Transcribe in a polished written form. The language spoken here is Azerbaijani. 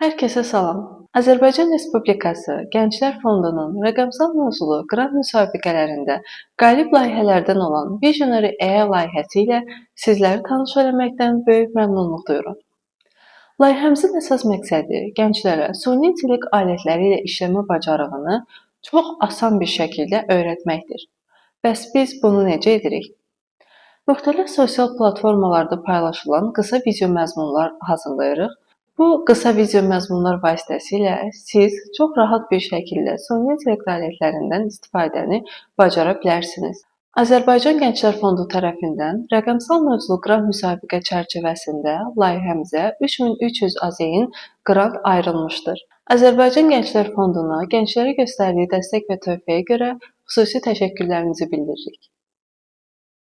Hər kəsə salam. Azərbaycan Respublikası Gənclər Fondunun rəqəmsal mövzulu qrant müsabiqələrində qalib layihələrdən olan Visionary AI layihəsi ilə sizləri tanış eləməkdən böyük məmnunluq duyuram. Layihəmizin əsas məqsədi gənclərə süni intellekt alətləri ilə işləmə bacarığını çox asan bir şəkildə öyrətməkdir. Bəs biz bunu necə edirik? Müxtəlif sosial platformalarda paylaşılan qısa video məzmunlar hazırlayırıq. Bu qısa video məzmunlar vasitəsilə siz çox rahat bir şəkildə süni intellekt alətlərindən istifadəni bacara bilərsiniz. Azərbaycan Gənclər Fondu tərəfindən rəqəmsal mövzulu qrant müsabiqə çərçivəsində layihəmizə 3300 AZN qrant ayrılmışdır. Azərbaycan Gənclər Fonduna gənclərə göstərdiyi dəstək və töhfəyə görə xüsusi təşəkkürlərimizi bildiririk.